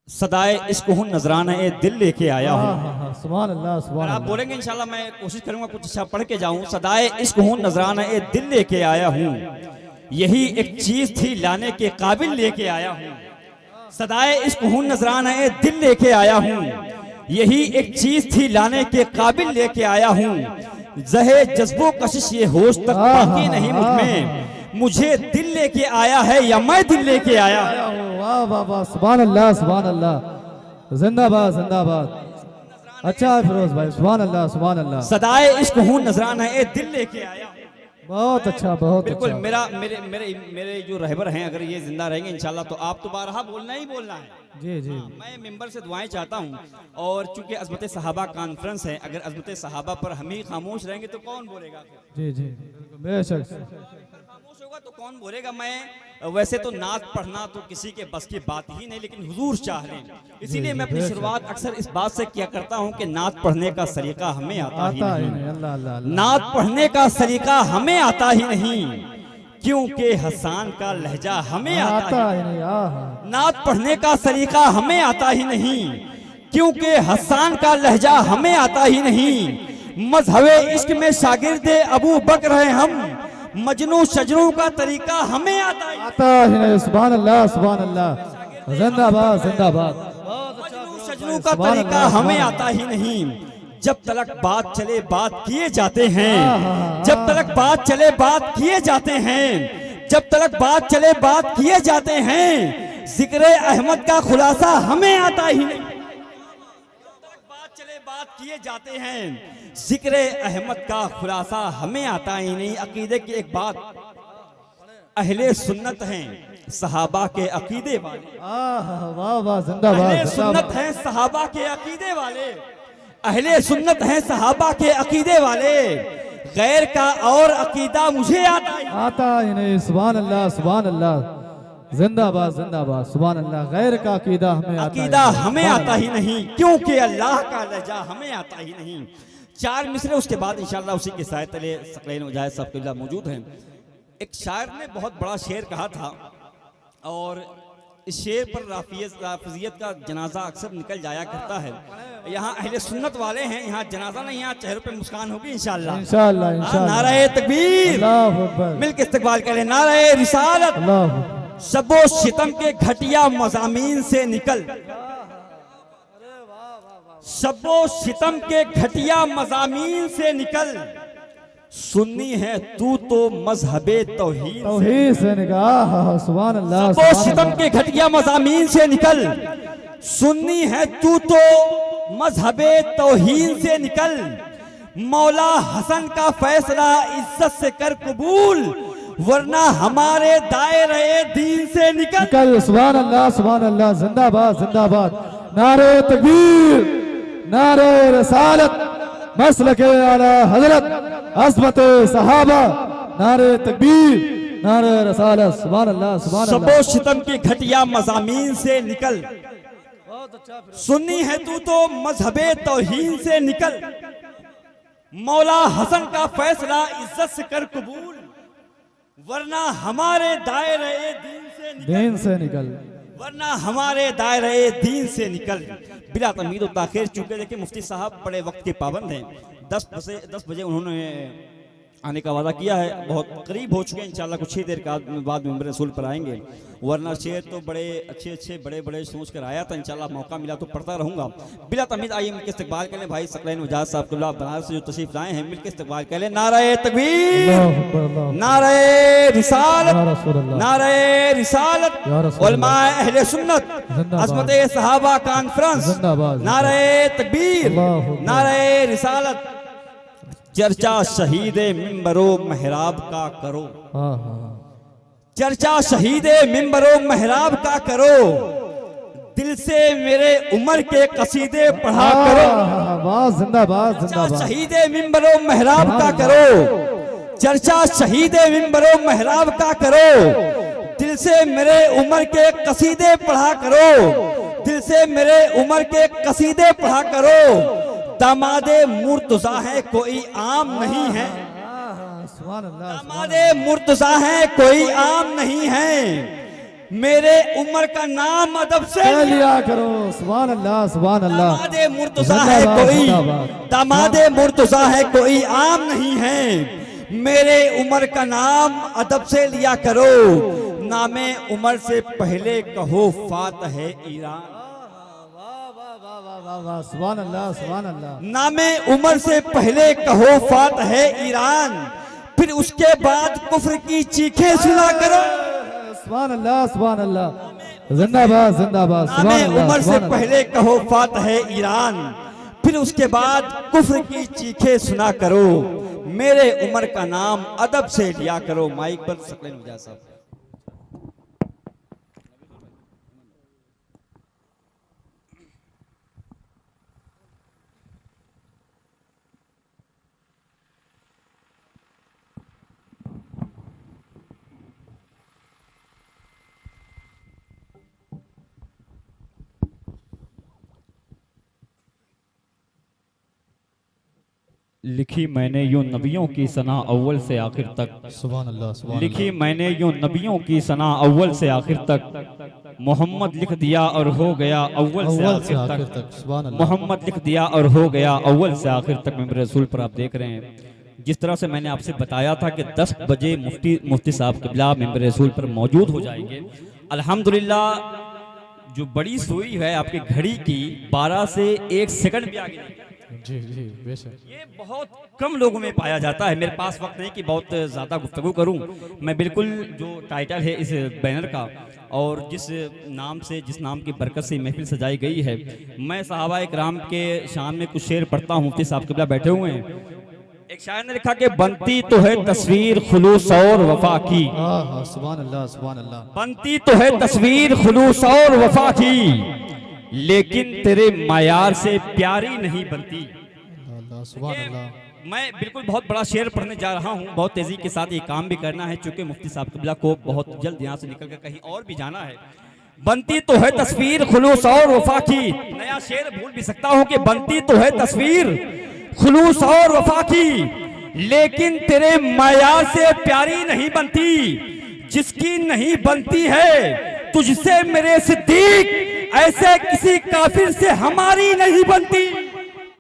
सदाए इश्क हूँ नजराना ए दिल लेके आया हूँ। सुभान अल्लाह सुभान आप अल्लाह। बोलेंगे इंशाल्लाह, मैं कोशिश करूंगा कुछ अच्छा पढ़ के जाऊं। सदाए इश्क हूँ नजराना ए दिल लेके आया हूँ, यही एक चीज थी लाने के काबिल लेके आया हूँ। सदाए इश्क हूँ नजराना ए दिल लेके आया हूँ, यही एक चीज थी लाने के काबिल लेके आया हूँ। जहे जज्बो कशिश ये होश तक बाकी नहीं मुझ में, मुझे दिल लेके आया है या मैं दिल लेके आया हूँ। वाह वाह वाह सुभान अल्लाह सुभान अल्लाह। जिंदाबाद जिंदाबाद। अच्छा है फिरोज भाई, सुभान अल्लाह सुभान अल्लाह। सदाए इश्क हूँ नजराना ए दिल लेके आया हूँ। बहुत अच्छा बहुत बिल्कुल अच्छा। मेरा मेरे मेरे मेरे जो रहबर हैं, अगर ये जिंदा रहेंगे इंशाल्लाह तो आप तो बारहा बोलना ही बोलना है। जी जी मैं मिंबर से दुआएं चाहता हूँ, और चूंकि अज़मत सहाबा कॉन्फ्रेंस है, अगर अज़मत सहाबा पर हम ही खामोश रहेंगे तो कौन बोलेगा? जी जी बेशक। खामोश होगा तो कौन बोलेगा? मैं वैसे तो नात पढ़ना तो किसी के बस की बात ही नहीं, लेकिन हुजूर चाह लें, इसीलिए मैं अपनी शुरुआत अक्सर इस बात से किया करता हूँ कि नात पढ़ने का सलीका हमें आता ही नहीं। अल्लाह अल्लाह अल्लाह। नात पढ़ने का सलीका हमें आता ही नहीं, क्योंकि हसन का लहजा हमें आता ही नहीं। नात पढ़ने का सलीका हमें आता ही नहीं, क्योंकि हसन का लहजा हमें आता ही नहीं। मजहबे इश्क में शागिर्दे अबू बकर हैं हम, मजनू शजनू का तरीका हमें आता ही नहीं। सुभान अल्लाह सुभान अल्लाह। जिंदाबाद जिंदाबाद। मजनू शजनू का तरीका हमें आता ही नहीं। जब तलक बात चले बात किए जाते हैं, जब तलक बात चले बात किए जाते हैं, जब तलक बात चले बात किए जाते हैं, जिक्र अहमद का खुलासा हमें आता ही नहीं। बात चले बात किए जाते हैं, जिक्र अहमद का खुलासा हमें आता ही नहीं। अकीदे की एक बात, अहले सुन्नत हैं सहाबा के अकीदे वाले। वाह वाह जिंदाबाद। अहले सुन्नत हैं सहाबा के अकीदे वाले, अहले सुन्नत हैं सहाबा के अकीदे वाले। गैर का और अकीदा मुझे आता ही नहीं। सुभान अल्लाह सुभान अल्लाह। जिंदाबाद जिंदाबाद। सुभान अल्लाह। गैर का अकीदा हमें आता ही नहीं, क्योंकि अल्लाह का लहजा हमें आता ही नहीं। चार मिसरे उसके बाद इंशाअल्लाह उसी के साय तले सकलैन मुजाहिद साहब किबला मौजूद हैं। एक शायर ने बहुत बड़ा शेर कहा था, और इस शेर पर राफिजियत का जनाजा अक्सर निकल जाया करता है। यहाँ अहले सुन्नत वाले हैं, यहाँ जनाजा नहीं, यहाँ चेहरों पे मुस्कान होगी इंशाअल्लाह इंशाअल्लाह इंशाअल्लाह। नारे तकबीर, मिलके इस्तकबाल करें। नारे रिसालत। शबो सितम के घटिया मज़ामीन से निकल, शबो सितम के घटिया मज़ामीन से निकल। सुन्नी है तू तो मजहबे तौहीद से निकल। सुभान अल्लाह। शबो सितम के घटिया मज़ामीन से निकल, सुन्नी है तू तो मजहबे तौहीद से निकल। मौला हसन का फैसला इज्जत से कर कबूल, वरना हमारे दायरे दीन से निकल। सुभान अल्लाह सुभान अल्लाह। जिंदाबाद जिंदाबाद। नारे तकबीर, नारे रसालत, मसलके आला हजरत, अज़मत सहाबा, नारे तकबीर, नारे रसालत। सुभान अल्लाह सुभान अल्लाह। शबो सितम के घटिया मज़ामीन से निकल, सुन्नी है तू तो मजहबे तौहीद से निकल। मौला हसन का फैसला इज्जत से कर कबूल, वरना हमारे दायरे दीन से निकल, वरना हमारे दायरे दीन से निकल। बिला तमीद और ताखिर, चूंकि देखिए मुफ्ती साहब बड़े वक्त के पाबंद हैं, 10 बजे उन्होंने आने का वादा किया है, बहुत करीब हो चुके हैं। इंशाल्लाह कुछ ही देर बाद मिंबर रसूल पर आएंगे, वरना शेर तो बड़े अच्छे बड़े बड़े सोच कर आया था। इंशाल्लाह मौका मिला तो पढ़ता रहूंगा। बिला तमीद आइए मिलकर इस्तकबाल कर लें भाई सकलैन मुजाहिद साहब किबला बनारस से जो तशरीफ लाए हैं, मिलकर इस्तकबाल कर लें। नारे तकबीर, नारे रिसालत, नारे रिसालत। उलमाए अहले सुन्नत, अज़मत सहाबा कॉन्फ्रेंस, नारे तकबीर, नारे रिसालत। चर्चा शहीद मिंबरो महराब का करो, चर्चा शहीद मिंबरो महराब का करो। दिल से मेरे उमर के कसीदे पढ़ा करो। जिंदाबाद जिंदाबाद। शहीद मिंबरो महराब का करो, चर्चा शहीद मिंबरो महराब का करो। दिल से मेरे उमर के कसीदे पढ़ा करो, दिल से मेरे उमर के कसीदे पढ़ा करो। दामादे मुर्तजा है कोई आम नहीं है, दामादे मुर्तजा है कोई आम नहीं है। मेरे उम्र का नाम अदब से लिया करो। सुभान अल्लाह सुभान अल्लाह। दामादे मुर्तजा है कोई, दामादे मुर्तजा है कोई आम नहीं है। मेरे उम्र का नाम अदब से लिया करो, नामे उम्र से पहले कहो फात है ईरान। सुभान अल्लाह सुभान अल्लाह। नामे उम्र से पहले कहो फात है ईरान, फिर उसके बाद कुफ्र की चीखें सुना करो। सुभान अल्लाह सुभान अल्लाह। जिंदाबाद जिंदाबाद। नामे उम्र से पहले कहो फात है ईरान, फिर उसके बाद कुफ्र की चीखें सुना करो। मेरे उम्र का नाम अदब से लिया करो। माइक पर सकलेन मिजाज साहब। लिखी मैंने यूं नबियों की सना अव्वल से आखिर तक। सुभान अल्लाह सुभान लिखी मैंने यूं नबियों की सना अव्वल से आखिर तक। मोहम्मद लिख दिया और हो गया अव्वल से आखिर तक। सुभान अल्लाह। मोहम्मद लिख दिया और हो गया अव्वल से आखिर तक। मेरे रसूल पर आप देख रहे हैं, जिस तरह से मैंने आपसे बताया था कि 10 बजे मुफ्ती साहब क़िबला मेरे रसूल पर मौजूद हो जाएंगे। अल्हम्दुलिल्लाह जो बड़ी सुई है आपकी घड़ी की 12 से 1 सेकंड भी आगे नहीं। जी जी बेशक। ये बहुत कम लोगों में पाया जाता है। मेरे पास वक्त नहीं कि बहुत ज़्यादा गुफ्तगू करूं। मैं बिल्कुल जो टाइटल है इस बैनर का और जिस नाम की बरकत से महफिल सजाई गई है, मैं सहाबा इकराम के शान में कुछ शेर पढ़ता हूँ। मुफ्ती साहब क़िबला बैठे हुए हैं। एक शायर ने लिखा कि बनती तो है तस्वीर खुलूस और वफा की। सुभान अल्लाह सुभान अल्लाह। बनती तो है तस्वीर खुलूस और वफा की, लेकिन तेरे मायार से प्यारी नहीं बनती। सुभान अल्लाह। मैं बिल्कुल बहुत बड़ा शेर पढ़ने जा रहा हूँ। बहुत तेजी के साथ ये काम भी करना है, चूंकि मुफ्ती साहब क़िबला को बहुत जल्द यहाँ से निकल कर कहीं और भी जाना है। बनती तो है तस्वीर खुलूस और वफा की। नया शेर भूल भी सकता हूँ कि बनती तो है तस्वीर खुलूस और वफा की, लेकिन तेरे मायार से प्यारी नहीं बनती। जिसकी नहीं बनती है तुझसे मेरे सिद्दीक, ऐसे किसी काफिर से हमारी नहीं बनती।